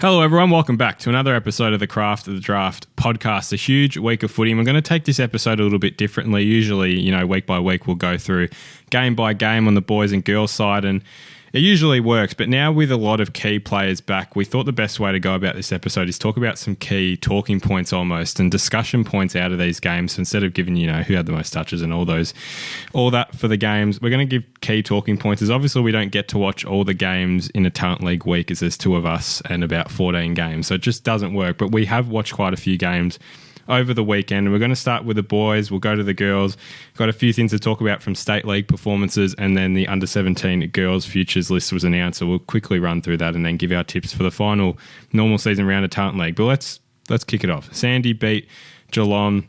Hello everyone, welcome back to another episode of the Craft of the Draft podcast, a huge week of footy. And we're going to take this episode a little bit differently. Usually, week by week we'll go through game by game on the boys and girls side, and it usually works. But now with a lot of key players back, we thought the best way to go about this episode is talk about some key talking points almost and discussion points out of these games. So instead of giving, who had the most touches and all that for the games, we're going to give key talking points. As obviously we don't get to watch all the games in a Talent League week as there's two of us and about 14 games. So it just doesn't work. But we have watched quite a few games over the weekend. We're going to start with the boys. We'll go to the girls. Got a few things to talk about from State League performances, and then the under-17 girls futures list was announced. So we'll quickly run through that and then give our tips for the final normal season round of Talent League. But let's kick it off. Sandy beat Geelong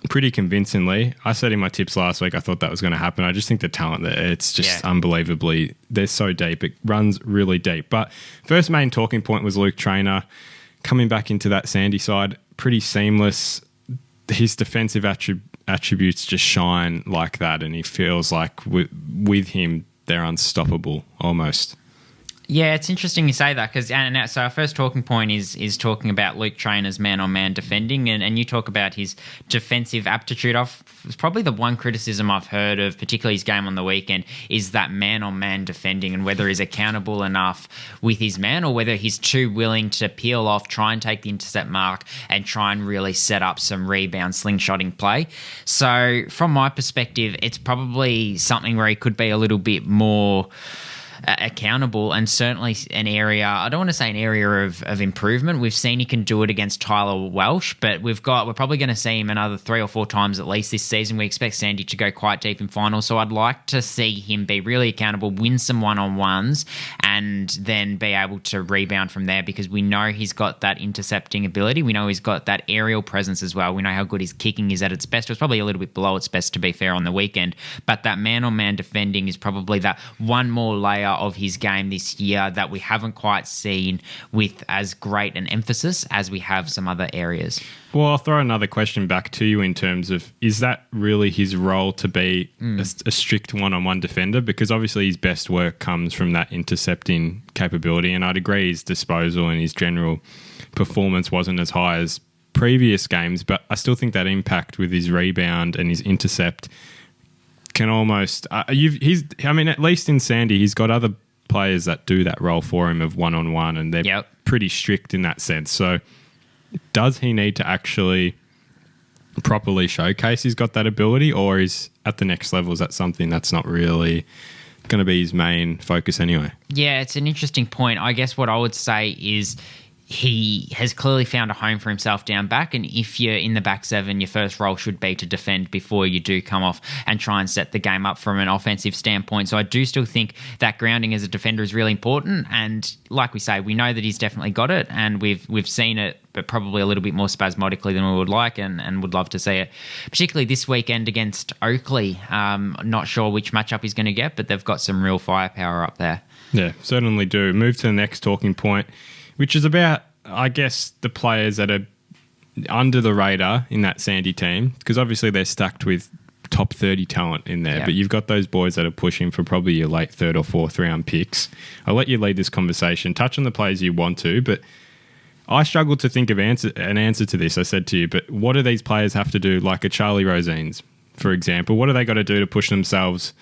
pretty convincingly. I said in my tips last week I thought that was going to happen. I just think the talent there, it's just unbelievably, they're so deep. It runs really deep. But first main talking point was Luke Traynor coming back into that Sandy side. Pretty seamless. His defensive attributes just shine like that, and he feels like with him they're unstoppable almost. Yeah, it's interesting you say that because so our first talking point is talking about Luke Traynor's man-on-man defending, and you talk about his defensive aptitude. It's probably the one criticism I've heard of, particularly his game on the weekend, is that man-on-man defending and whether he's accountable enough with his man or whether he's too willing to peel off, try and take the intercept mark and try and really set up some rebound slingshotting play. So from my perspective, it's probably something where he could be a little bit more accountable, and certainly an area, I don't want to say an area of improvement. We've seen he can do it against Tyler Welsh, but we're probably going to see him another 3 or 4 times at least this season. We expect Sandy to go quite deep in finals, so I'd like to see him be really accountable, win some one-on-ones, and then be able to rebound from there, because we know he's got that intercepting ability. We know he's got that aerial presence as well. We know how good his kicking is at its best. It was probably a little bit below its best, to be fair, on the weekend, but that man-on-man defending is probably that one more layer of his game this year that we haven't quite seen with as great an emphasis as we have some other areas. Well, I'll throw another question back to you in terms of, is that really his role to be a strict one-on-one defender? Because obviously his best work comes from that intercepting capability, and I'd agree his disposal and his general performance wasn't as high as previous games, but I still think that impact with his rebound and his intercept can almost at least in Sandy, he's got other players that do that role for him of one-on-one, and they're pretty strict in that sense. So does he need to actually properly showcase he's got that ability, or is at the next level, is that something that's not really going to be his main focus anyway? Yeah, it's an interesting point. I guess what I would say is he has clearly found a home for himself down back, and if you're in the back seven, your first role should be to defend before you do come off and try and set the game up from an offensive standpoint. So I do still think that grounding as a defender is really important, and like we say, we know that he's definitely got it, and we've seen it, but probably a little bit more spasmodically than we would like, and would love to see it, particularly this weekend against Oakley. Not sure which matchup he's going to get, but they've got some real firepower up there. Yeah, certainly do. Move to the next talking point, which is about, I guess, the players that are under the radar in that Sandy team, because obviously they're stacked with top 30 talent in there, but you've got those boys that are pushing for probably your late 3rd or 4th round picks. I'll let you lead this conversation. Touch on the players you want to, but I struggled to think of an answer to this. I said to you, but what do these players have to do, like a Charlie Rosines, for example? What do they got to do to push themselves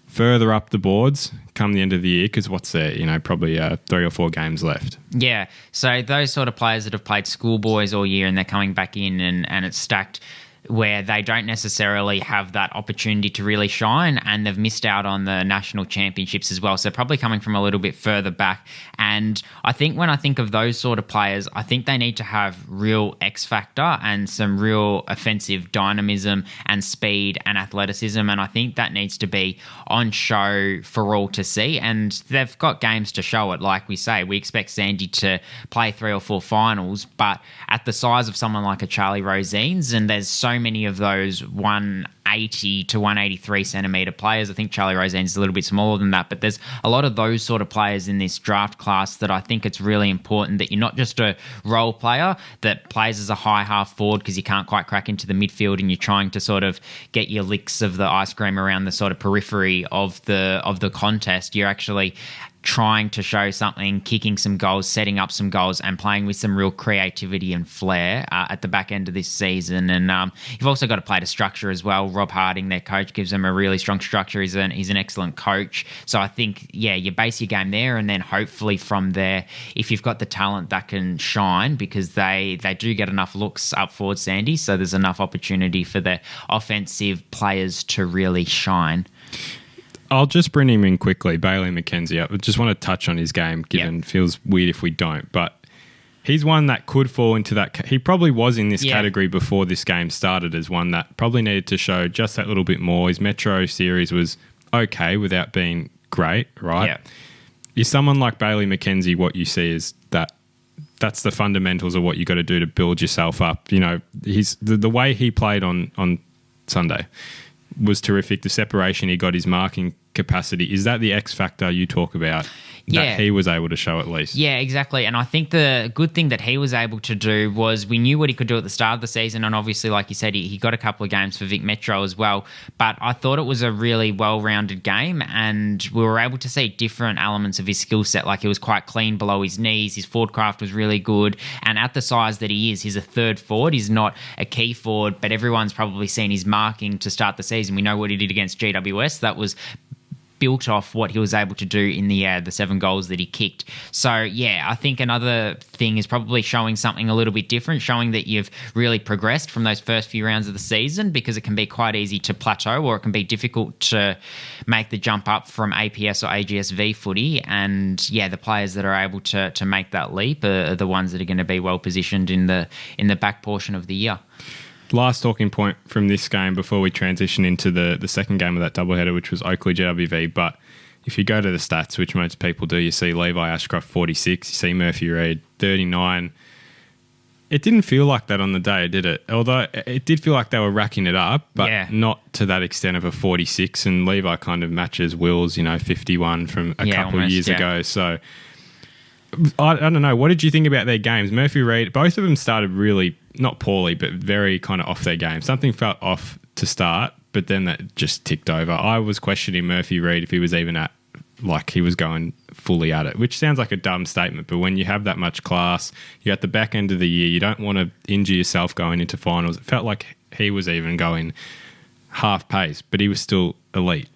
further up the boards come the end of the year? Because what's there, probably 3 or 4 games left. Yeah, so those sort of players that have played schoolboys all year and they're coming back in and it's stacked where they don't necessarily have that opportunity to really shine, and they've missed out on the national championships as well. So probably coming from a little bit further back. And I think when I think of those sort of players, I think they need to have real X factor and some real offensive dynamism and speed and athleticism. And I think that needs to be on show for all to see. And they've got games to show it. Like we say, we expect Sandy to play 3 or 4 finals, but at the size of someone like a Charlie Rosines, and there's so many of those 180 to 183 centimetre players. I think Charlie Rosines is a little bit smaller than that, but there's a lot of those sort of players in this draft class that I think it's really important that you're not just a role player that plays as a high half forward because you can't quite crack into the midfield and you're trying to sort of get your licks of the ice cream around the sort of periphery of the contest. You're actually trying to show something, kicking some goals, setting up some goals, and playing with some real creativity and flair at the back end of this season. And you've also got to play to structure as well. Rob Harding, their coach, gives them a really strong structure. He's an excellent coach. So I think, you base your game there, and then hopefully from there, if you've got the talent, that can shine, because they do get enough looks up forward, Sandy. So there's enough opportunity for the offensive players to really shine. I'll just bring him in quickly, Bailey McKenzie. I just want to touch on his game, given it feels weird if we don't. But he's one that could fall into that. He probably was in this category before this game started, as one that probably needed to show just that little bit more. His Metro series was okay without being great, right? Yeah. Is someone like Bailey McKenzie, what you see is that's the fundamentals of what you got to do to build yourself up. You know, he's the way he played on Sunday was terrific. The separation he got, his marking capacity, is that the X factor you talk about that he was able to show at least? Yeah, exactly. And I think the good thing that he was able to do was, we knew what he could do at the start of the season, and obviously, like you said, he got a couple of games for Vic Metro as well. But I thought it was a really well-rounded game, and we were able to see different elements of his skill set. Like, he was quite clean below his knees, his forward craft was really good, and at the size that he is, he's a third forward, he's not a key forward, but everyone's probably seen his marking to start the season. We know what he did against GWS. That was built off what he was able to do in the 7 goals that he kicked. So, I think another thing is probably showing something a little bit different, showing that you've really progressed from those first few rounds of the season, because it can be quite easy to plateau, or it can be difficult to make the jump up from APS or AGSV footy. And, the players that are able to make that leap are the ones that are going to be well positioned in the back portion of the year. Last talking point from this game before we transition into the second game of that doubleheader, which was Oakley GWV. But if you go to the stats, which most people do, you see Levi Ashcroft 46, you see Murphy Reid 39. It didn't feel like that on the day, did it? Although it did feel like they were racking it up, but not to that extent of a 46. And Levi kind of matches Will's, 51 from a couple of years ago. So I don't know. What did you think about their games? Murphy Reid, both of them started really, not poorly, but very kind of off their game. Something felt off to start, but then that just ticked over. I was questioning Murphy Reid if he was even he was going fully at it, which sounds like a dumb statement, but when you have that much class, you're at the back end of the year, you don't want to injure yourself going into finals. It felt like he was even going half pace, but he was still elite.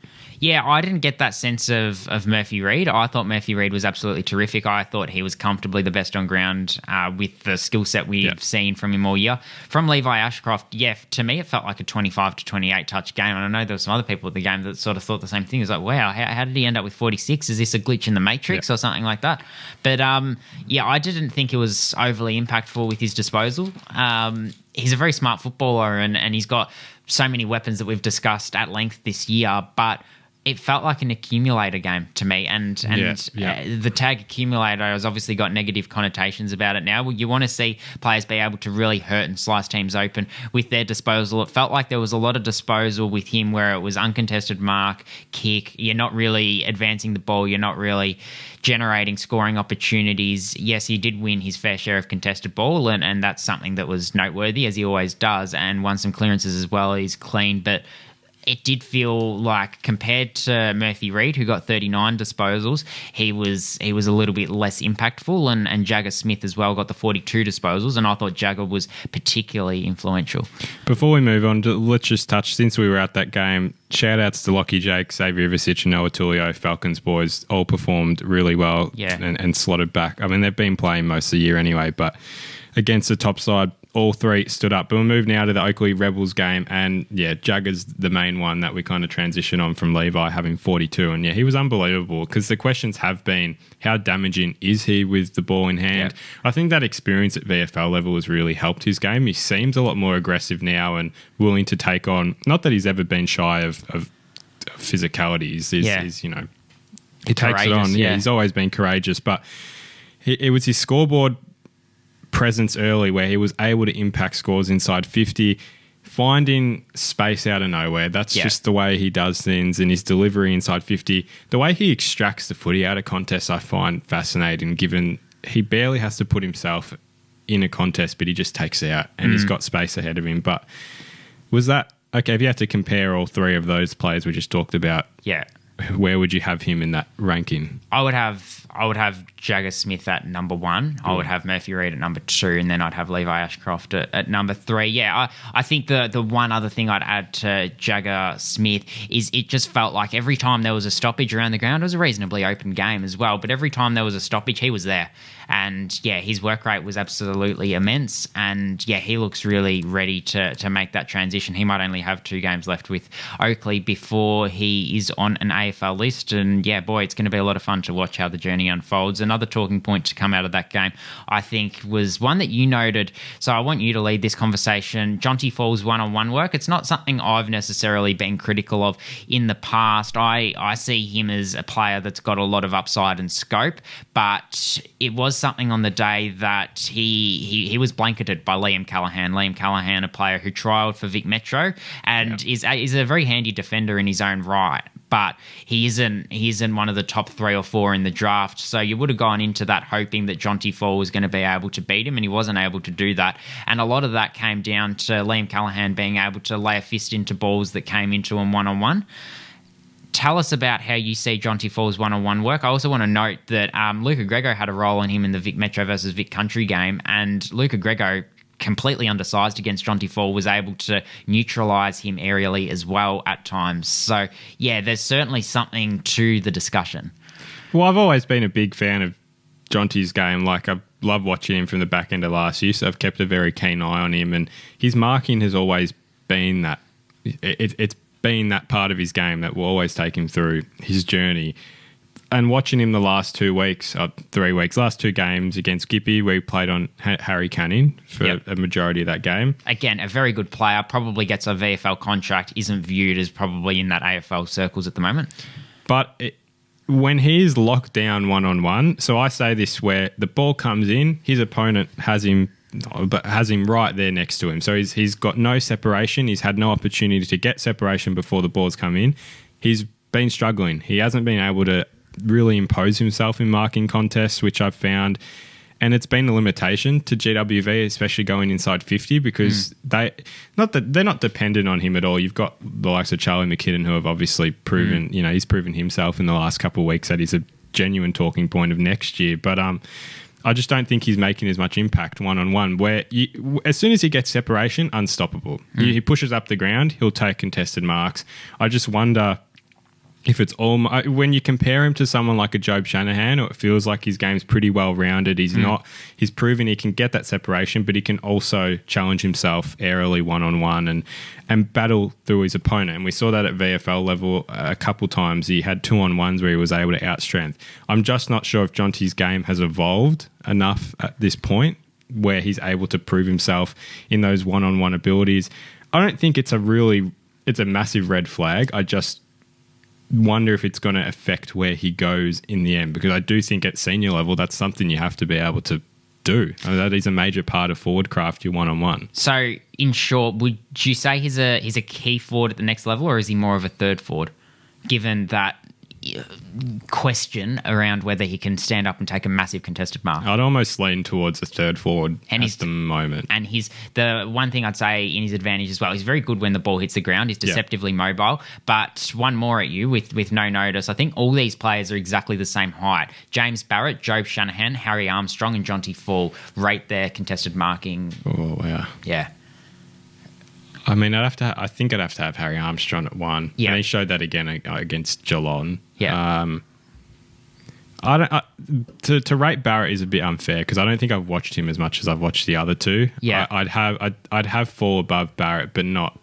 Yeah, I didn't get that sense of Murphy Reid. I thought Murphy Reid was absolutely terrific. I thought he was comfortably the best on ground with the skill set we've seen from him all year. From Levi Ashcroft, to me it felt like a 25 to 28 touch game. And I know there were some other people at the game that sort of thought the same thing. It was like, wow, how did he end up with 46? Is this a glitch in the Matrix or something like that? But I didn't think it was overly impactful with his disposal. He's a very smart footballer and he's got so many weapons that we've discussed at length this year, but it felt like an accumulator game to me, and the tag accumulator has obviously got negative connotations about it now. You want to see players be able to really hurt and slice teams open with their disposal. It felt like there was a lot of disposal with him where it was uncontested mark, kick. You're not really advancing the ball. You're not really generating scoring opportunities. Yes, he did win his fair share of contested ball, and that's something that was noteworthy, as he always does, and won some clearances as well. He's clean, but it did feel like, compared to Murphy Reid, who got 39 disposals, he was a little bit less impactful, and Jagger Smith as well got the 42 disposals, and I thought Jagger was particularly influential. Before we move on, let's just touch, since we were at that game, shout-outs to Lockie Jake, Xavier Ivicic and Noah Tulio, Falcons boys, all performed really well and slotted back. I mean, they've been playing most of the year anyway, but against the top side, all three stood up. But we'll move now to the Oakley Rebels game. And, Jagger's the main one that we kind of transition on from Levi having 42. And, he was unbelievable, because the questions have been, how damaging is he with the ball in hand? Yep. I think that experience at VFL level has really helped his game. He seems a lot more aggressive now and willing to take on, not that he's ever been shy of physicality. He takes it on. He's always been courageous. But it was his scoreboard presence early where he was able to impact scores inside 50, finding space out of nowhere. That's just the way he does things, and his delivery inside 50. The way he extracts the footy out of contests I find fascinating, given he barely has to put himself in a contest, but he just takes it out and he's got space ahead of him. But was that, okay, if you had to compare all three of those players we just talked about, where would you have him in that ranking? I would have Jagger Smith at number 1. I would have Murphy Reid at number 2, and then I'd have Levi Ashcroft at number 3. Yeah, I think the one other thing I'd add to Jagger Smith is it just felt like every time there was a stoppage around the ground, it was a reasonably open game as well, but every time there was a stoppage, he was there. And yeah, his work rate was absolutely immense. And yeah, he looks really ready to make that transition. He might only have 2 games left with Oakley before he is on an AFL list. And yeah, boy, it's going to be a lot of fun to watch how the journey unfolds. Another talking point to come out of that game, I think, was one that you noted. So I want you to lead this conversation. Jonty Fall's one-on-one work. It's not something I've necessarily been critical of in the past. I see him as a player that's got a lot of upside and scope, but it was something on the day that he was blanketed by Liam Callaghan. Liam Callaghan, a player who trialled for Vic Metro and is a very handy defender in his own right, but he isn't one of the top 3 or 4 in the draft. So you would have gone into that hoping that Jonty Fall was going to be able to beat him, and he wasn't able to do that. And a lot of that came down to Liam Callaghan being able to lay a fist into balls that came into him one-on-one. Tell us about how you see Jonty Fall's one-on-one work. I also want to note that Luca Grego had a role in him in the Vic Metro versus Vic Country game, and Luca Grego, completely undersized against Jonty Fall, was able to neutralise him aerially as well at times. So, yeah, there's certainly something to the discussion. Well, I've always been a big fan of Jonty's game. Like, I've loved watching him from the back end of last year, so I've kept a very keen eye on him, and his marking has always been that. It's been that part of his game that will always take him through his journey. And watching him the last 2 weeks, 3 weeks, last 2 games against Gippy, where he played on Harry Canning for a majority of that game. Again, a very good player, probably gets a VFL contract, isn't viewed as probably in that AFL circles at the moment. But when he's locked down one-on-one, so I say this where the ball comes in, his opponent has him right there next to him. So he's got no separation. He's had no opportunity to get separation before the ball's come in. He's been struggling. He hasn't been able to really impose himself in marking contests, which I've found. And it's been a limitation to GWV, especially going inside 50, because they're not dependent on him at all. You've got the likes of Charlie McKinnon, who have obviously proven, he's proven himself in the last couple of weeks that he's a genuine talking point of next year. But I just don't think he's making as much impact one-on-one, where as soon as he gets separation, unstoppable. He pushes up the ground, he'll take contested marks. I just wonder if it's all... When you compare him to someone like a Job Shanahan, it feels like his game's pretty well-rounded. He's proven he can get that separation, but he can also challenge himself aerially one-on-one and battle through his opponent. And we saw that at VFL level a couple times. He had 2-on-1s where he was able to outstrength. I'm just not sure if Jonty's game has evolved enough at this point where he's able to prove himself in those one-on-one abilities. I don't think it's a massive red flag. I just wonder if it's going to affect where he goes in the end, because I do think at senior level that's something you have to be able to do. I mean, that is a major part of forward craft, your one-on-one. So in short, would you say he's a key forward at the next level, or is he more of a third forward, given that question around whether he can stand up and take a massive contested mark? I'd almost lean towards the third forward at the moment. And the one thing I'd say in his advantage as well, he's very good when the ball hits the ground. He's deceptively mobile. But one more at you with no notice. I think all these players are exactly the same height. James Barrett, Job Shanahan, Harry Armstrong and Jonty Fall rate their contested marking. Oh, wow. Yeah. I mean, I think I'd have to have Harry Armstrong at 1. Yeah. And he showed that again against Geelong. Yeah. To rate Barrett is a bit unfair because I don't think I've watched him as much as I've watched the other 2. Yeah. I'd have Fall above Barrett, but not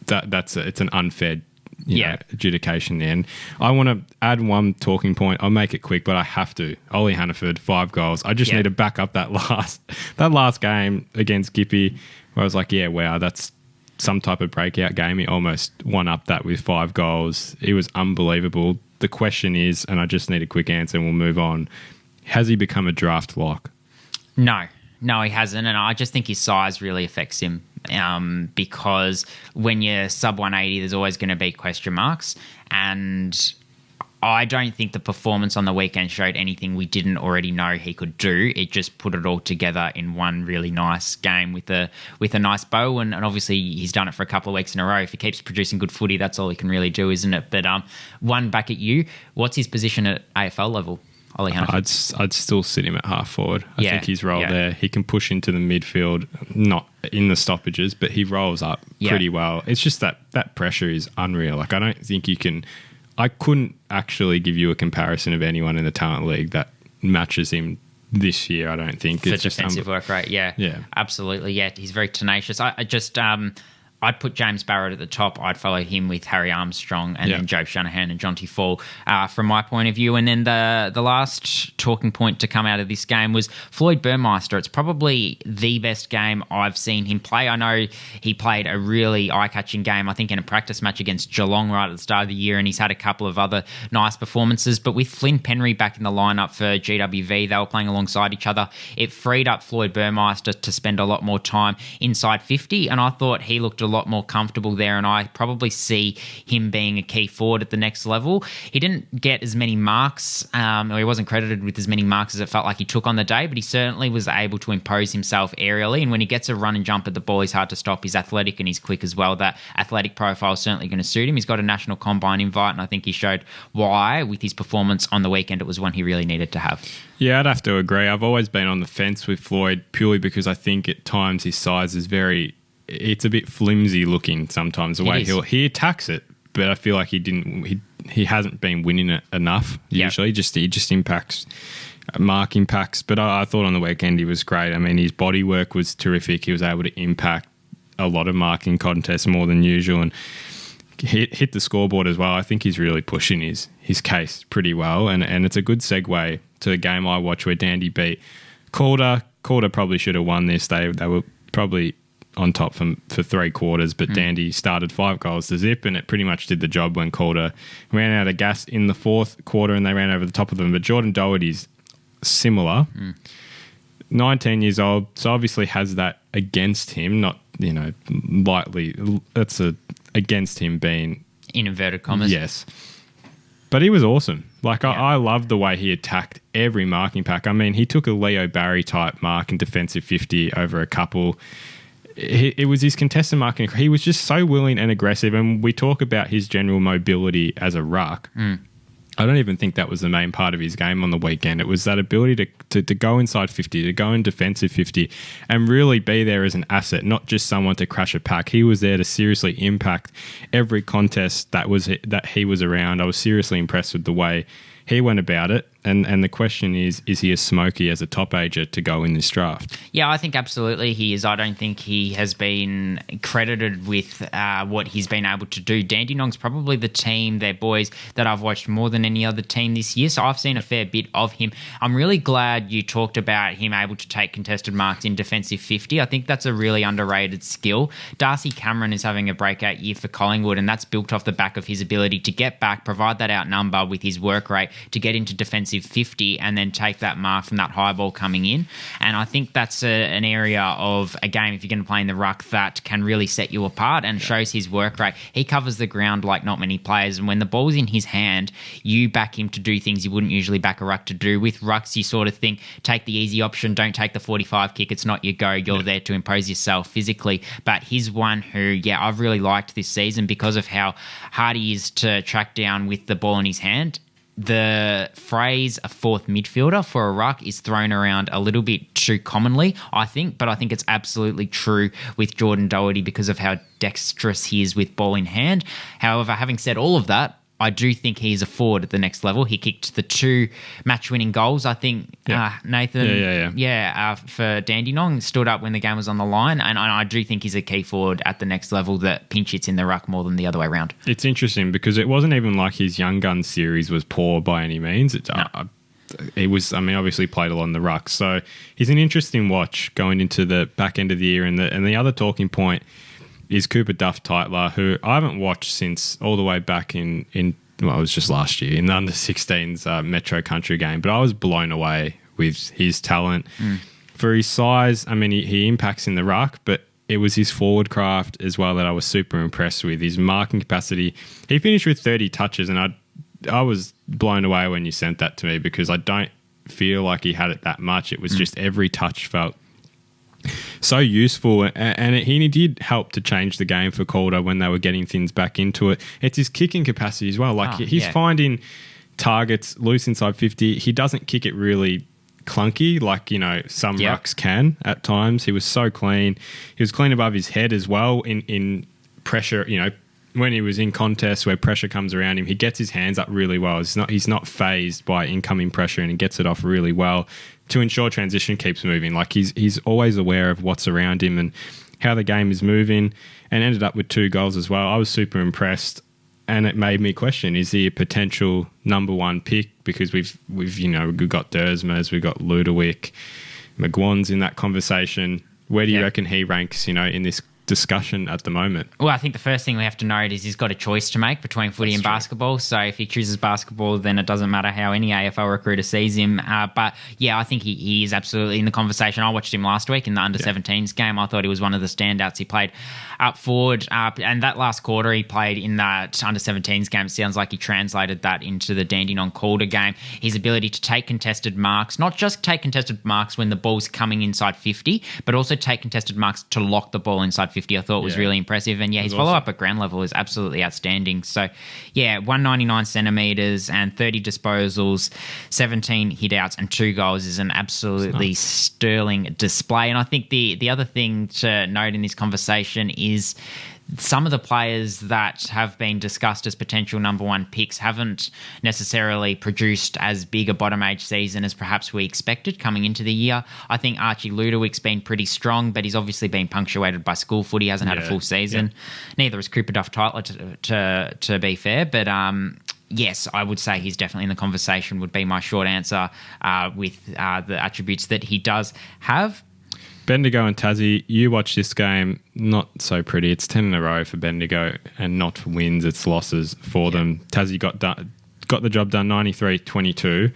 that. It's an unfair adjudication then. I want to add one talking point. I'll make it quick, but I have to. Ollie Hannaford, 5 goals. I just need to back up that last game against Gippy, where I was like, yeah, wow, that's some type of breakout game. He almost won up that with 5 goals. It was unbelievable. The question is, and I just need a quick answer and we'll move on, has he become a draft lock? No, he hasn't. And I just think his size really affects him because when you're sub 180, there's always going to be question marks. And I don't think the performance on the weekend showed anything we didn't already know he could do. It just put it all together in one really nice game with a nice bow, and obviously he's done it for a couple of weeks in a row. If he keeps producing good footy, that's all he can really do, isn't it? But one back at you. What's his position at AFL level? Ollie Hunter? I'd still sit him at half forward. I think his role there, he can push into the midfield, not in the stoppages, but he rolls up pretty well. It's just that pressure is unreal. Like, I don't think you can... I couldn't actually give you a comparison of anyone in the talent league that matches him this year, I don't think. For defensive work rate, yeah. Absolutely, yeah. He's very tenacious. I just... I'd put James Barrett at the top. I'd follow him with Harry Armstrong and then Joe Shanahan and Jonty Fall from my point of view. And then the last talking point to come out of this game was Floyd Burmeister. It's probably the best game I've seen him play. I know he played a really eye-catching game, I think, in a practice match against Geelong right at the start of the year, and he's had a couple of other nice performances. But with Flynn Penry back in the lineup for GWV, they were playing alongside each other. It freed up Floyd Burmeister to spend a lot more time inside 50, and I thought he looked a lot more comfortable there, and I probably see him being a key forward at the next level. He didn't get as many marks, or he wasn't credited with as many marks as it felt like he took on the day, but he certainly was able to impose himself aerially, and when he gets a run and jump at the ball, he's hard to stop. He's athletic and he's quick as well. That athletic profile is certainly going to suit him. He's got a National Combine invite, and I think he showed why with his performance on the weekend. It was one he really needed to have. Yeah, I'd have to agree. I've always been on the fence with Floyd purely because I think at times his size is it's a bit flimsy looking sometimes, the way he attacks it, but I feel like he hasn't been winning it enough usually. He just impacts, mark impacts, but I thought on the weekend he was great. I mean, his body work was terrific. He was able to impact a lot of marking contests more than usual, and hit the scoreboard as well. I think he's really pushing his case pretty well, and it's a good segue to the game I watched where Dandy beat Calder. Calder probably should have won this. They were probably on top for 3 quarters, but Dandy started 5 goals to zip, and it pretty much did the job when Calder ran out of gas in the 4th quarter and they ran over the top of them. But Jordan Doherty's similar, 19 years old, so obviously has that against him, not, lightly, that's against him being... in inverted commas. Yes. But he was awesome. Like, I loved the way he attacked every marking pack. I mean, he took a Leo Barry type mark in defensive 50 over a couple. It was his contested marking. He was just so willing and aggressive, and we talk about his general mobility as a ruck. I don't even think that was the main part of his game on the weekend. It was that ability to go inside 50, to go in defensive 50, and really be there as an asset, not just someone to crash a pack. He was there to seriously impact every contest that he was around. I was seriously impressed with the way he went about it. And the question is he a smoky as a top ager to go in this draft? Yeah, I think absolutely he is. I don't think he has been credited with what he's been able to do. Dandenong's probably the team, their boys, that I've watched more than any other team this year, so I've seen a fair bit of him. I'm really glad you talked about him able to take contested marks in defensive 50. I think that's a really underrated skill. Darcy Cameron is having a breakout year for Collingwood, and that's built off the back of his ability to get back, provide that outnumber with his work rate, to get into defensive 50 and then take that mark from that high ball coming in. And I think that's an area of a game, if you're going to play in the ruck, that can really set you apart and shows his work rate. He covers the ground like not many players, and when the ball's in his hand, you back him to do things you wouldn't usually back a ruck to do. With rucks, you sort of think, take the easy option, don't take the 45 kick, it's not your go, you're there to impose yourself physically. But he's one who, I've really liked this season because of how hard he is to track down with the ball in his hand. The phrase a fourth midfielder for a ruck is thrown around a little bit too commonly, I think, but I think it's absolutely true with Jordan Doherty because of how dexterous he is with ball in hand. However, having said all of that, I do think he's a forward at the next level. He kicked the 2 match-winning goals. I think Nathan, for Dandenong, stood up when the game was on the line, and I do think he's a key forward at the next level that pinch hits in the ruck more than the other way around. It's interesting because it wasn't even like his Young Gun series was poor by any means. It was, obviously played a lot in the ruck. So he's an interesting watch going into the back end of the year. And the other talking point is Cooper Duff-Tytler, who I haven't watched since all the way back in it was just last year in the under-16s Metro Country game. But I was blown away with his talent. For his size, he impacts in the ruck, but it was his forward craft as well that I was super impressed with. His marking capacity. He finished with 30 touches, and I was blown away when you sent that to me because I don't feel like he had it that much. It was just every touch felt so useful, and he did help to change the game for Calder when they were getting things back into it. It's his kicking capacity as well. Like he's finding targets loose inside 50. He doesn't kick it really clunky like, you know, some rucks can at times. He was so clean. He was clean above his head as well in pressure, you know, when he was in contests where pressure comes around him, he gets his hands up really well. He's not phased by incoming pressure, and he gets it off really well to ensure transition keeps moving. Like he's always aware of what's around him and how the game is moving, and ended up with 2 goals as well. I was super impressed, and it made me question, is he a potential number 1 pick? Because we've got Dersmers, we've got Ludovic, McGuan's in that conversation. Where do you reckon he ranks, you know, in this discussion at the moment? Well, I think the first thing we have to note is he's got a choice to make between footy and basketball. So if he chooses basketball, then it doesn't matter how any AFL recruiter sees him. But yeah, I think he is absolutely in the conversation. I watched him last week in the under-17s game. I thought he was one of the standouts. He played up forward, and that last quarter he played in that under-17s game. It sounds like he translated that into the Dandenong Calder game. His ability to take contested marks, not just take contested marks when the ball's coming inside 50, but also take contested marks to lock the ball inside 50, I thought was really impressive. And his follow-up at ground level is absolutely outstanding. So 199 centimetres and 30 disposals, 17 hit-outs and 2 goals is an absolutely sterling display. And I think the other thing to note in this conversation is some of the players that have been discussed as potential number 1 picks haven't necessarily produced as big a bottom age season as perhaps we expected coming into the year. I think Archie Ludowic's been pretty strong, but he's obviously been punctuated by school footy. He hasn't had a full season. Neither has Cooper Duff-Tytler, to be fair, but yes, I would say he's definitely in the conversation, would be my short answer with the attributes that he does have. Bendigo and Tassie, you watch this game, not so pretty. It's 10 in a row for Bendigo, and not for wins, it's losses for them. Tassie got the job done 93-22.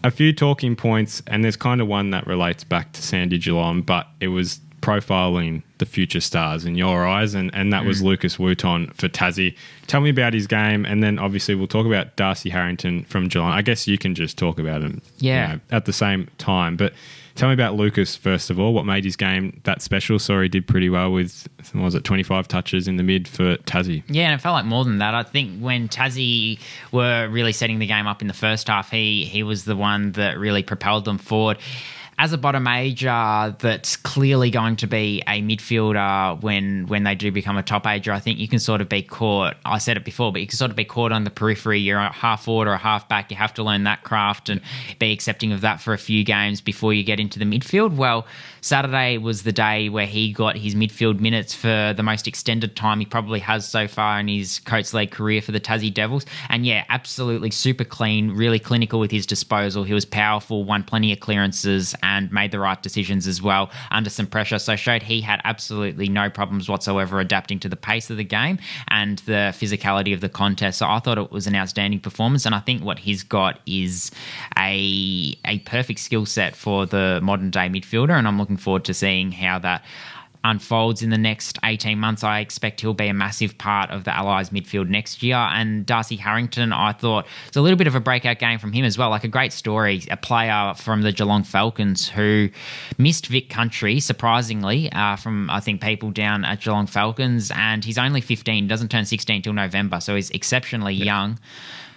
A few talking points, and there's kind of one that relates back to Sandy Geelong, but it was profiling the future stars in your eyes, and that was Lucas Wooton for Tassie. Tell me about his game, and then obviously we'll talk about Darcy Harrington from Geelong. I guess you can just talk about him at the same time, but tell me about Lucas, first of all. What made his game that special? Saw he did pretty well with, 25 touches in the mid for Tassie. Yeah, and it felt like more than that. I think when Tassie were really setting the game up in the first half, he was the one that really propelled them forward. As a bottom ager that's clearly going to be a midfielder when they do become a top ager, I think you can sort of be caught. I said it before, but you can sort of be caught on the periphery. You're a half forward or a half back. You have to learn that craft and be accepting of that for a few games before you get into the midfield. Well, Saturday was the day where he got his midfield minutes for the most extended time he probably has so far in his Coates League career for the Tassie Devils. And absolutely super clean, really clinical with his disposal. He was powerful, won plenty of clearances, and made the right decisions as well under some pressure. So showed he had absolutely no problems whatsoever adapting to the pace of the game and the physicality of the contest. So I thought it was an outstanding performance, and I think what he's got is a perfect skill set for the modern day midfielder, and I'm looking forward to seeing how that unfolds in the next 18 months. I expect he'll be a massive part of the Allies midfield next year. And Darcy Harrington, I thought, it's a little bit of a breakout game from him as well. Like a great story, a player from the Geelong Falcons who missed Vic Country, surprisingly, from, I think, people down at Geelong Falcons. And he's only 15, doesn't turn 16 till November, so he's exceptionally young.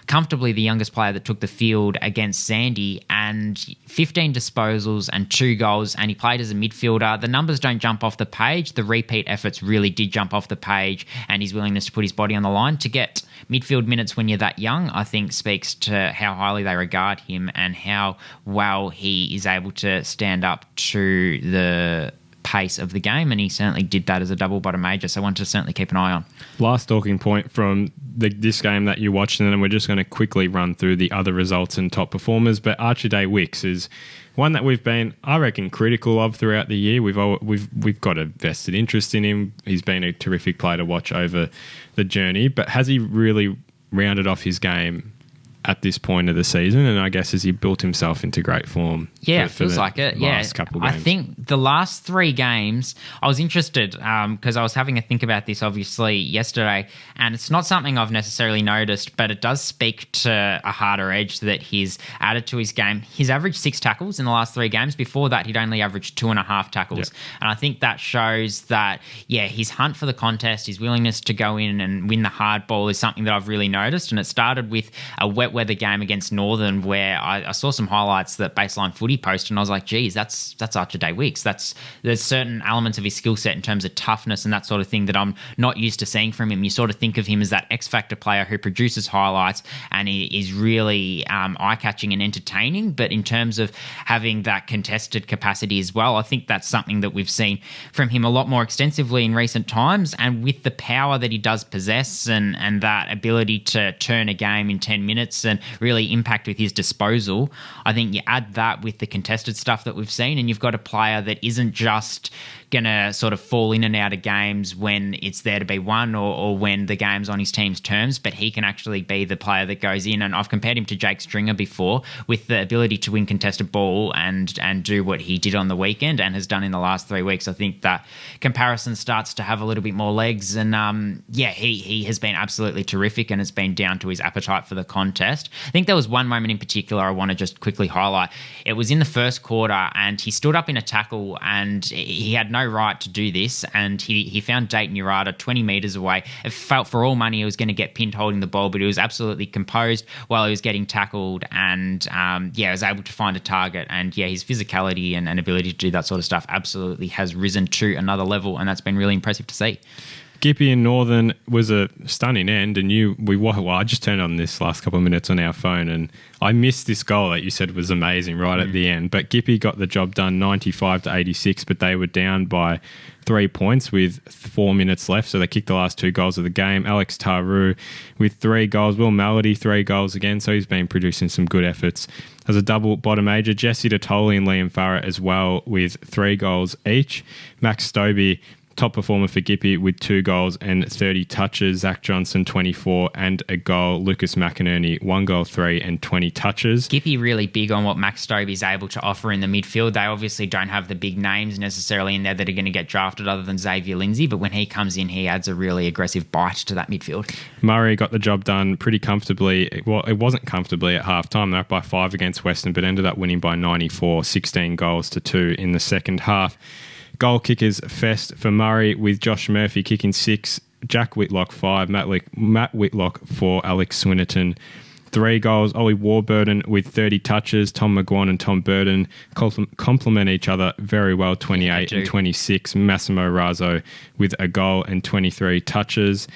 Comfortably the youngest player that took the field against Sandy, and 15 disposals and 2 goals, and he played as a midfielder. The numbers don't jump off the page. The repeat efforts really did jump off the page, and his willingness to put his body on the line. To get midfield minutes when you're that young, I think speaks to how highly they regard him and how well he is able to stand up to the pace of the game, and he certainly did that as a double bottom major, so I want to certainly keep an eye on. Last talking point from this game that you watched, and then we're just going to quickly run through the other results and top performers, but Archie Day Wicks is one that we've been, I reckon, critical of throughout the year. We've got a vested interest in him. He's been a terrific player to watch over the journey, but has he really rounded off his game at this point of the season, and I guess as he built himself into great form. Yeah, it feels like it. Last couple games. I think the last 3 games, I was interested because I was having a think about this obviously yesterday, and it's not something I've necessarily noticed, but it does speak to a harder edge that he's added to his game. He's averaged 6 tackles in the last 3 games. Before that, he'd only averaged 2.5 tackles. Yep. And I think that shows that, his hunt for the contest, his willingness to go in and win the hard ball is something that I've really noticed. And it started with a wet weather game against Northern where I saw some highlights that Baseline Footy posted, and I was like, geez, that's Archer Day Wicks. There's certain elements of his skill set in terms of toughness and that sort of thing that I'm not used to seeing from him. You sort of think of him as that X-factor player who produces highlights and he is really eye-catching and entertaining, but in terms of having that contested capacity as well, I think that's something that we've seen from him a lot more extensively in recent times, and with the power that he does possess and that ability to turn a game in 10 minutes and really impact with his disposal, I think you add that with the contested stuff that we've seen, and you've got a player that isn't just going to sort of fall in and out of games when it's there to be won or when the game's on his team's terms, but he can actually be the player that goes in. And I've compared him to Jake Stringer before with the ability to win contested ball and do what he did on the weekend and has done in the last 3 weeks. I think that comparison starts to have a little bit more legs, and he has been absolutely terrific, and it's been down to his appetite for the contest. I think there was one moment in particular I want to just quickly highlight. It was in the first quarter, and he stood up in a tackle, and he had no right to do this, and he found Dayton Urata 20 metres away. It felt for all money he was going to get pinned holding the ball, but he was absolutely composed while he was getting tackled, and was able to find a target. And his physicality and ability to do that sort of stuff absolutely has risen to another level, and that's been really impressive to see. Gippy in Northern was a stunning end, and I just turned on this last couple of minutes on our phone, and I missed this goal that you said was amazing right at the end. But Gippy got the job done 95-86, but they were down by 3 points with 4 minutes left, so they kicked the last 2 goals of the game. Alex Taru with 3 goals. Will Melody 3 goals again, so he's been producing some good efforts. As a double bottom major, Jesse Detoli and Liam Farrer as well with 3 goals each. Max Stobie, top performer for Gippy with 2 goals and 30 touches. Zach Johnson, 24 and a goal. Lucas McInerney, 1 goal, 3 and 20 touches. Gippy really big on what Max Stobie's able to offer in the midfield. They obviously don't have the big names necessarily in there that are going to get drafted other than Xavier Lindsay, but when he comes in, he adds a really aggressive bite to that midfield. Murray got the job done pretty comfortably. Well, it wasn't comfortably at halftime. They're up by 5 against Western, but ended up winning by 94, 16 goals to 2 in the second half. Goal kickers fest for Murray with Josh Murphy kicking 6, Jack Whitlock 5, Matt Whitlock 4, Alex Swinnerton 3 goals. Ollie Warburton with 30 touches. Tom McGuan and Tom Burton complement each other very well, 28 and 26. Massimo Razzo with a goal and 23 touches.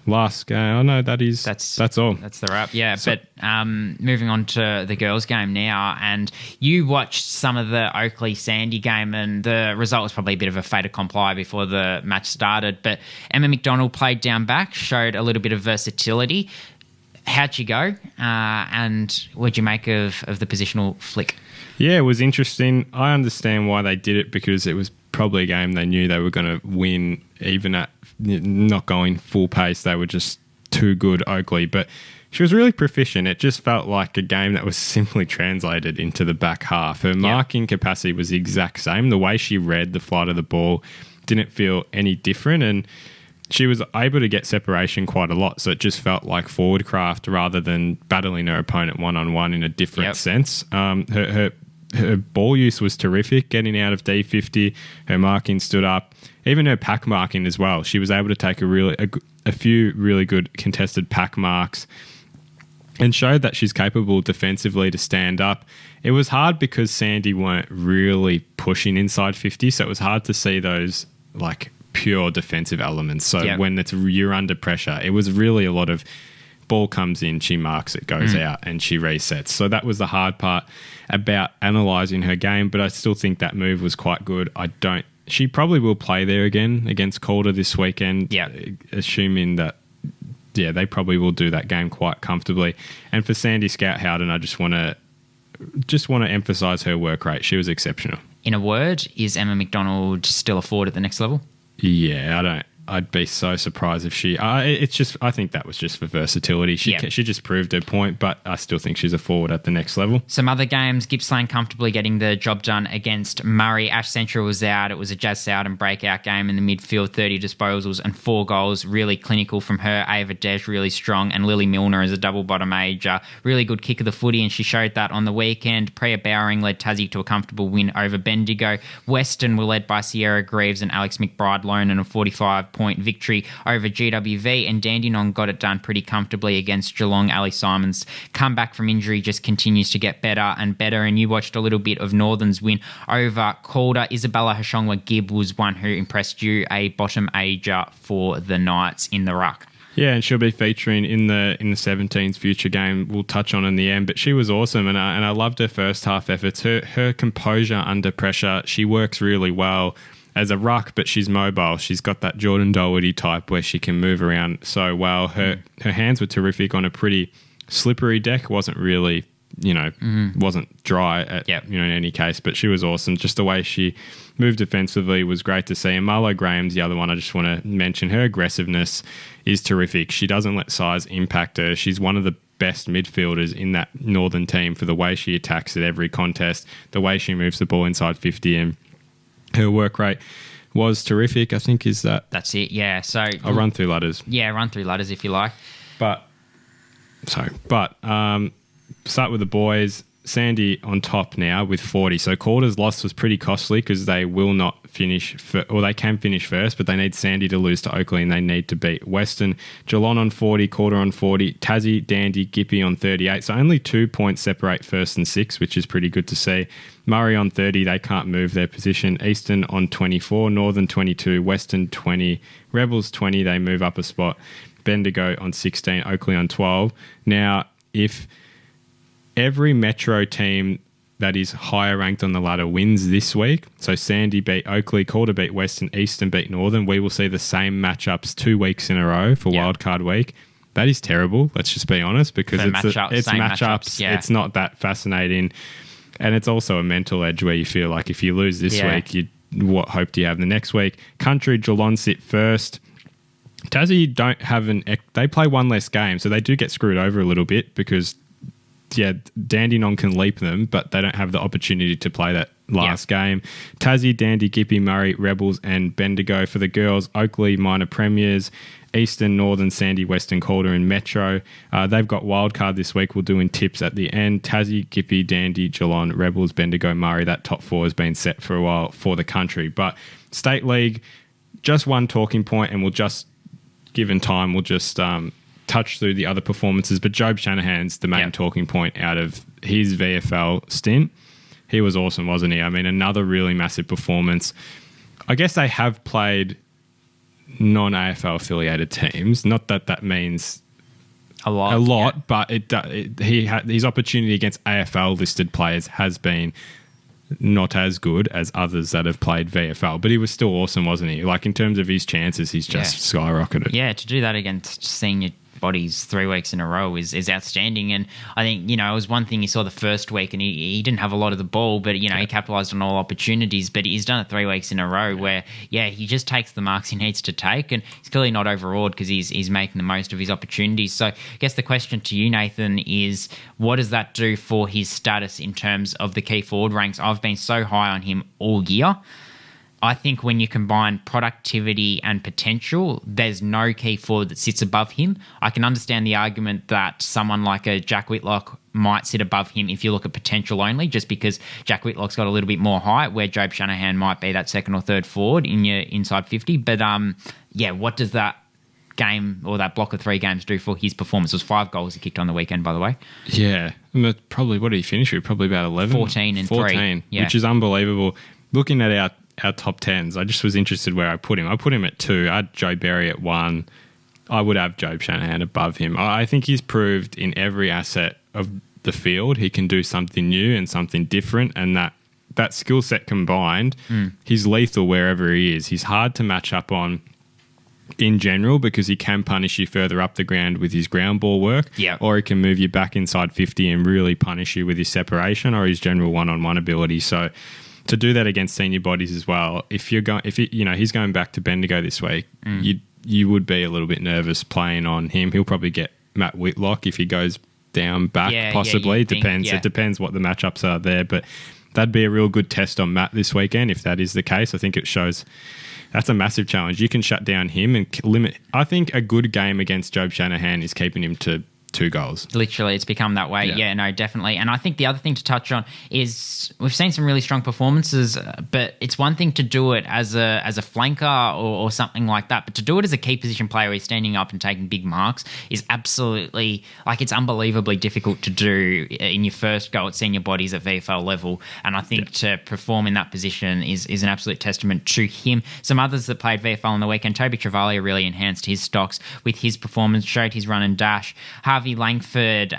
Last game, that's all. That's the wrap, yeah. So, but moving on to the girls' game now, and you watched some of the Oakley-Sandy game, and the result was probably a bit of a fait accompli before the match started, but Emma McDonald played down back, showed a little bit of versatility. How'd she go, and what'd you make of the positional flick? Yeah, it was interesting. I understand why they did it, because it was probably a game they knew they were going to win, even at not going full pace. They were just too good, Oakley. But she was really proficient. It just felt like a game that was simply translated into the back half. Her marking capacity was the exact same. The way she read the flight of the ball didn't feel any different, and she was able to get separation quite a lot. So it just felt like forward craft rather than battling her opponent one-on-one in a different sense. Her ball use was terrific, getting out of D50. Her marking stood up. Even her pack marking as well. She was able to take a few really good contested pack marks and showed that she's capable defensively to stand up. It was hard because Sandy weren't really pushing inside 50, so it was hard to see those like pure defensive elements. So when you're under pressure, it was really a lot of ball comes in, she marks it, goes out, and she resets. So that was the hard part about analysing her game, but I still think that move was quite good. She probably will play there again against Calder this weekend, assuming that, they probably will do that game quite comfortably. And for Sandy Scout Howden, I just want to emphasise her work rate. She was exceptional. In a word, is Emma McDonald still a forward at the next level? Yeah, I'd be so surprised if she. It's just. I think that was just for versatility. She just proved her point, but I still think she's a forward at the next level. Some other games, Gippsland comfortably getting the job done against Murray. Ash Central was out. It was a Jazz Soudan breakout game in the midfield. 30 disposals and 4 goals. Really clinical from her. Ava Desh really strong, and Lily Milner is a double bottom major. Really good kick of the footy, and she showed that on the weekend. Priya Bowering led Tassie to a comfortable win over Bendigo. Western were led by Sierra Greaves and Alex McBride Lone in a 45-point victory over GWV, and Dandenong got it done pretty comfortably against Geelong. Ali Simon's comeback from injury just continues to get better and better, and you watched a little bit of Northern's win over Calder. Isabella Hashongwa Gibb was one who impressed you, a bottom ager for the Knights in the ruck. Yeah, and she'll be featuring in the 17s future game. We'll touch on in the end, but she was awesome, and I loved her first half efforts. Her composure under pressure. She works really well as a ruck, but she's mobile. She's got that Jordan Doherty type where she can move around so well. Her hands were terrific on a pretty slippery deck. Wasn't really, wasn't dry in any case, but she was awesome. Just the way she moved defensively was great to see. And Marlo Graham's the other one I just want to mention. Her aggressiveness is terrific. She doesn't let size impact her. She's one of the best midfielders in that Northern team for the way she attacks at every contest, the way she moves the ball inside 50, and her work rate was terrific. I think that's it. Yeah. So I'll run through ladders. Yeah, run through ladders if you like. Start with the boys. Sandy on top now with 40. So Calder's loss was pretty costly because they will not finish, they can finish first, but they need Sandy to lose to Oakley and they need to beat Western. Geelong on 40, Calder on 40, Tassie, Dandy, Gippy on 38. So only 2 points separate first and sixth, which is pretty good to see. Murray on 30, they can't move their position. Eastern on 24, Northern 22, Western 20, Rebels 20, they move up a spot. Bendigo on 16, Oakley on 12. Now, if every Metro team that is higher ranked on the ladder wins this week, so Sandy beat Oakley, Calder beat Western, Eastern beat Northern, we will see the same matchups 2 weeks in a row for wildcard week. That is terrible, let's just be honest, because it's matchups. Yeah. It's not that fascinating. And it's also a mental edge where you feel like if you lose this week, what hope do you have the next week? Country, Geelong sit first. Tassie don't have they play one less game, so they do get screwed over a little bit because Dandenong can leap them, but they don't have the opportunity to play that last game. Tassie, Dandy, Gippy, Murray, Rebels and Bendigo. For the girls, Oakley, Minor Premiers, Eastern, Northern, Sandy, Western, Calder and Metro. They've got wildcard this week. We'll do in tips at the end. Tassie, Gippy, Dandy, Geelong, Rebels, Bendigo, Murray. That top four has been set for a while for the country. But State League, just one talking point, and we'll just, given time, we'll just touch through the other performances. But Job Shanahan's the main talking point out of his VFL stint. He was awesome, wasn't he? I mean, another really massive performance. I guess they have played non-AFL affiliated teams. Not that means a lot, but his opportunity against AFL listed players has been not as good as others that have played VFL, but he was still awesome, wasn't he? Like in terms of his chances, he's just skyrocketed. Yeah, to do that against senior bodies 3 weeks in a row is outstanding. And I think, it was one thing you saw the first week and he didn't have a lot of the ball, but, he capitalised on all opportunities. But he's done it 3 weeks in a row where, he just takes the marks he needs to take. And he's clearly not overawed because he's making the most of his opportunities. So I guess the question to you, Nathan, is what does that do for his status in terms of the key forward ranks? I've been so high on him all year. I think when you combine productivity and potential, there's no key forward that sits above him. I can understand the argument that someone like a Jack Whitlock might sit above him if you look at potential only, just because Jack Whitlock's got a little bit more height, where Job Shanahan might be that second or third forward in your inside 50. But, what does that game or that block of 3 games do for his performance? It was 5 goals he kicked on the weekend, by the way. Yeah. Probably, what did he finish with? Probably about 11? 14 and 3. Yeah. Which is unbelievable. Looking at our top 10s, I just was interested where I put him. I put him at 2. I had Joe Berry at 1. I would have Job Shanahan above him. I think he's proved in every asset of the field he can do something new and something different, and that skill set combined, he's lethal wherever he is. He's hard to match up on in general because he can punish you further up the ground with his ground ball work, or he can move you back inside 50 and really punish you with his separation or his general one-on-one ability. So to do that against senior bodies as well, if he's going back to Bendigo this week, you would be a little bit nervous playing on him. He'll probably get Matt Whitlock if he goes down back, possibly. It depends. It depends what the matchups are there, but that'd be a real good test on Matt this weekend if that is the case. I think it shows that's a massive challenge. You can shut down him and limit. I think a good game against Job Shanahan is keeping him to 2 goals. Literally, it's become that way. Yeah, no, definitely. And I think the other thing to touch on is we've seen some really strong performances, but it's one thing to do it as a flanker or something like that, but to do it as a key position player where he's standing up and taking big marks is absolutely, it's unbelievably difficult to do in your first go at senior bodies at VFL level. And I think to perform in that position is an absolute testament to him. Some others that played VFL on the weekend, Toby Travalia really enhanced his stocks with his performance, showed his run and dash. Harvey Langford,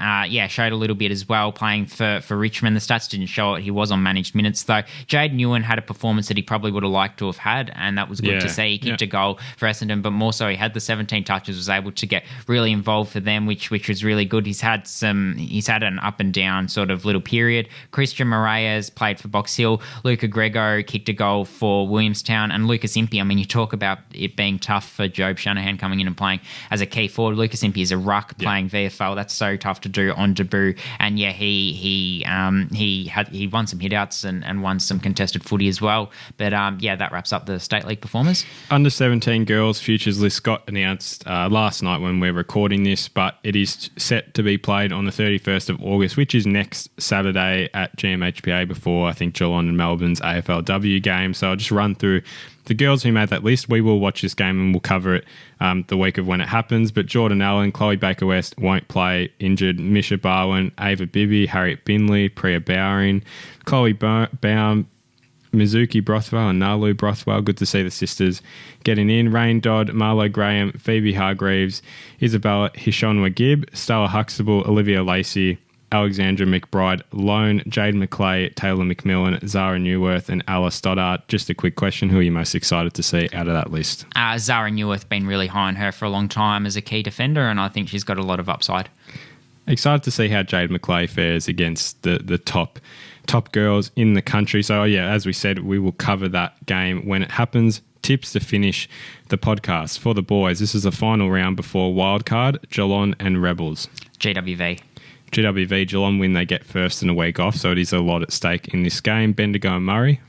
showed a little bit as well playing for Richmond. The stats didn't show it. He was on managed minutes, though. Jade Newen had a performance that he probably would have liked to have had, and that was good to see. He kicked a goal for Essendon, but more so he had the 17 touches, was able to get really involved for them, which was really good. He's had an up and down sort of little period. Christian Moraes played for Box Hill. Luca Grego kicked a goal for Williamstown, and Lucas Impey. I mean, you talk about it being tough for Job Shanahan coming in and playing as a key forward. Lucas Impey is a ruck playing VFL. That's so tough to do on debut. And he won some hitouts and won some contested footy as well. But that wraps up the State League performers. Under 17 girls futures list got announced last night when we're recording this, but it is set to be played on the 31st of August, which is next Saturday at GMHPA before I think Geelong and Melbourne's AFLW game. So I'll just run through the girls who made that list. We will watch this game and we'll cover it the week of when it happens. But Jordan Allen, Chloe Baker-West won't play, injured. Misha Barwin, Ava Bibby, Harriet Binley, Priya Bowring, Chloe Baum, Mizuki Brothwell and Nalu Brothwell. Good to see the sisters getting in. Rain Dodd, Marlo Graham, Phoebe Hargreaves, Isabella Hishonwa Gibb, Stella Huxtable, Olivia Lacey, Alexandra McBride, Lone, Jade McClay, Taylor McMillan, Zara Newworth and Alice Stoddart. Just a quick question, who are you most excited to see out of that list? Zara Newworth, been really high on her for a long time as a key defender, and I think she's got a lot of upside. Excited to see how Jade McClay fares against the top girls in the country. So, as we said, we will cover that game when it happens. Tips to finish the podcast for the boys. This is the final round before Wildcard, Geelong and Rebels. GWV, Geelong win, they get first and a week off, so it is a lot at stake in this game. Bendigo and Murray.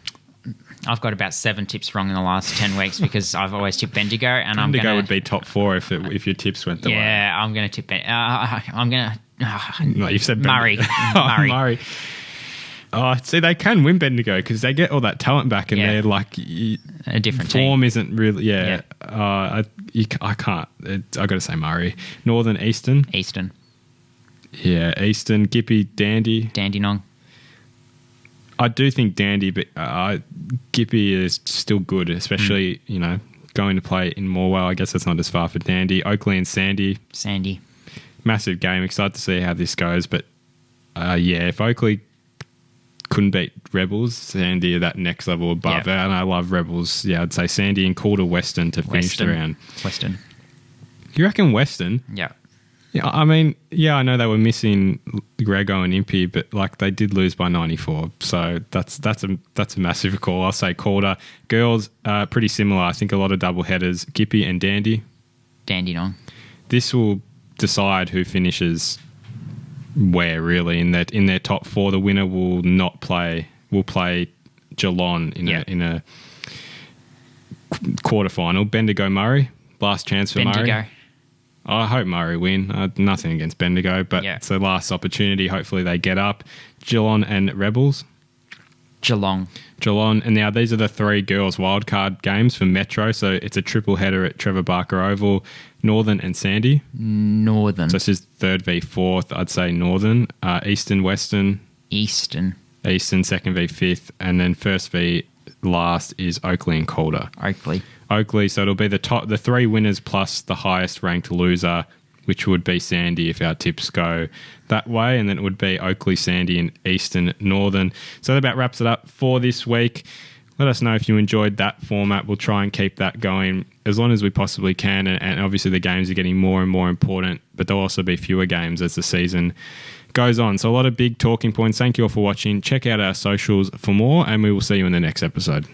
I've got about 7 tips wrong in the last 10 weeks because I've always tipped Bendigo. And Bendigo would be top 4 if your tips went the way. Yeah, I'm going to tip No, you've said Murray. Murray. Oh, see, they can win Bendigo because they get all that talent back, and they're like a different form team. Isn't really. Yeah. I can't. I got to say Murray. Northern Eastern. Yeah, Eastern. Gippy, Dandy. Dandenong. I do think Dandy, but Gippy is still good, especially going to play in Morwell. I guess that's not as far for Dandy. Oakley and Sandy. Massive game. Excited to see how this goes, but if Oakley couldn't beat Rebels, Sandy are that next level above. And I love Rebels. Yeah, I'd say Sandy and Calder Western to finish the round. Western. You reckon Western? Yeah. Yeah, I mean, I know they were missing Grego and Impey, but they did lose by 94, so that's a massive call. I'll say Calder. Girls pretty similar. I think a lot of double headers. Gippy and Dandy. Dandenong. This will decide who finishes where really in their top 4. The winner will not play. Will play Geelong in a quarterfinal. Bendigo Murray. Last chance for Murray. I hope Murray win. Nothing against Bendigo, but it's the last opportunity. Hopefully they get up. Geelong and Rebels. Geelong. And now these are the 3 girls wildcard games for Metro. So it's a triple header at Trevor Barker Oval. Northern and Sandy. Northern. So this is 3rd v 4th. I'd say Northern. Eastern, Western. Eastern, 2nd v 5th. And then 1st v last is Oakley and Calder. Oakley, so it'll be the 3 winners plus the highest ranked loser, which would be Sandy if our tips go that way, and then it would be Oakley, Sandy, and Eastern, Northern. So that about wraps it up for this week. Let us know if you enjoyed that format. We'll try and keep that going as long as we possibly can, and obviously the games are getting more and more important, but there'll also be fewer games as the season goes on. So a lot of big talking points. Thank you all for watching. Check out our socials for more, and we will see you in the next episode.